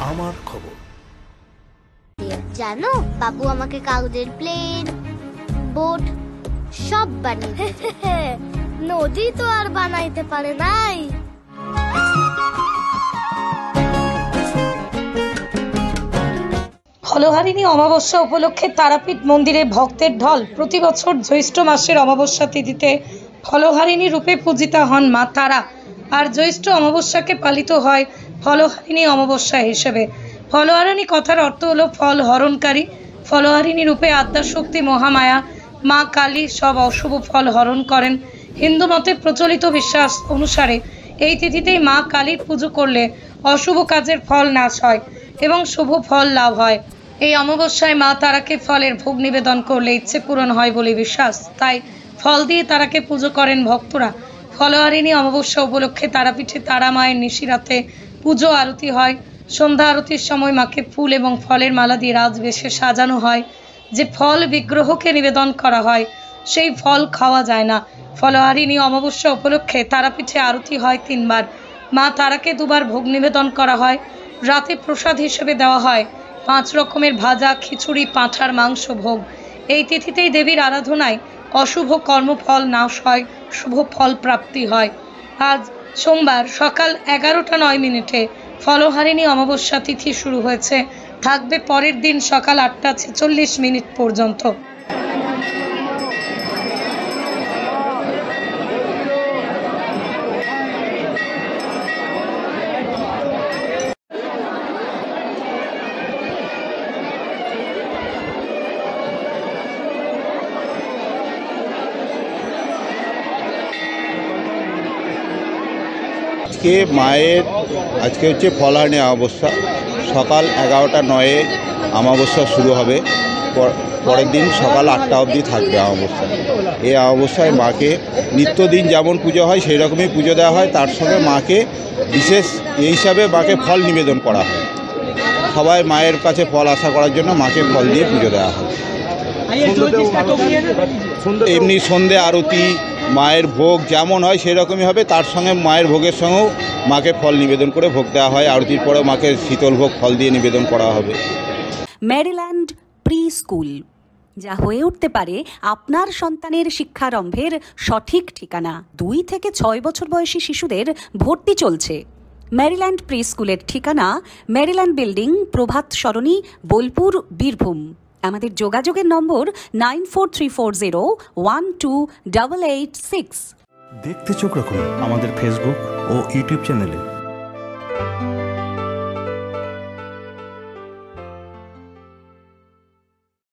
আমার খবর। জানো, বাবু আমাকে কাগজের প্লেন, বোট সব বানিয়ে নদী তো আর বানাইতে পারে নাই। ফলহারিণী অমাবস্যা উপলক্ষে তারাপীঠ মন্দিরে ভক্তের ঢল। প্রতি বছর জ্যৈষ্ঠ মাসের অমাবস্যা তিথিতে ফলহারিণী রূপে পূজিতা হন মা তারা। আর জ্যৈষ্ঠ অমাবস্যাকে পালিত হয় ফলহারিণী অমাবস্যা হিসেবে। ফলহারিণী কথার অর্থ হলো ফল হরণকারী। ফলহারিণী রূপে আদ্যাশক্তি মহামায়া মা কালী সব অশুভ ফল হরণ করেন। হিন্দু মতে প্রচলিত বিশ্বাস অনুসারে এই তিথিতেই মা কালীর পুজো করলে অশুভ কাজের ফল নাশ হয় এবং শুভ ফল লাভ হয়। এই অমাবস্যায় মা তারাকে ফলের ভোগ নিবেদন করলে ইচ্ছে পূরণ হয় বলে বিশ্বাস। তাই ফল দিয়ে তারাকে পুজো করেন ভক্তরা। ফলহারিণী অমাবস্যা উপলক্ষে তারাপীঠে তারা মায়ের নিশিরাতে পুজো আরতি হয়। সন্ধ্যা আরতির সময় মাকে ফুল এবং ফলের মালা দিয়ে রাজবেশে সাজানো হয়। যে ফল বিগ্রহকে নিবেদন করা হয় সেই ফল খাওয়া যায় না। ফলহারিণী অমাবস্যা উপলক্ষে তারাপীঠে আরতি হয় 3 বার। মা তারাকে 2 বার ভোগ নিবেদন করা হয়। রাতে প্রসাদ হিসেবে দেওয়া হয় 5 রকমের ভাজা, খিচুড়ি, পাঁঠার মাংস ভোগ। এই তিথিতেই দেবীর আরাধনায় অশুভ কর্মফল নাশ হয়, শুভ ফল প্রাপ্তি হয়। আজ সোমবার সকাল 11:09 ফলহারিণী অমাবস্যা তিথি শুরু হয়েছে, থাকবে পরের দিন সকাল 8:46 পর্যন্ত। আজকে হচ্ছে ফলহারিণী অমাবস্যা। সকাল 11:09 অমাবস্যা শুরু হবে, পরের দিন সকাল 8টা অবধি থাকবে অমাবস্যা। এই অমাবস্যায় মাকে নিত্যদিন যেমন পুজো হয় সেই রকমই পুজো দেওয়া হয়। তার সঙ্গে মাকে বিশেষ এই হিসাবে মাকে ফল নিবেদন করা হয়। সবাই মায়ের কাছে ফল আশা করার জন্য মাকে ফল দিয়ে পুজো দেওয়া হয়। এমনি সন্ধে আরতি, মায়ের ভোগ যেমন হয় সেরকমই হবে। তার সঙ্গে মায়ের ভোগের সঙ্গেও মাকে ফল নিবেদন করে ভোগ দেওয়া হয়। আরতির পরেও মাকে শীতল ভোগ ফল দিয়ে নিবেদন করা হবে। মেরিল্যান্ড প্রি স্কুল, যা হয়ে উঠতে পারে আপনার সন্তানের শিক্ষারম্ভের সঠিক ঠিকানা। 2 থেকে 6 বছর বয়সী শিশুদের ভর্তি চলছে। মেরিল্যান্ড প্রি স্কুলের ঠিকানা মেরিল্যান্ড বিল্ডিং, প্রভাত সরণি, বোলপুর, বীরভূম। আমাদের যোগাযোগের নম্বর 9434012886। দেখতে চোখ রাখুন আমাদের ফেসবুক ও ইউটিউব চ্যানেলে।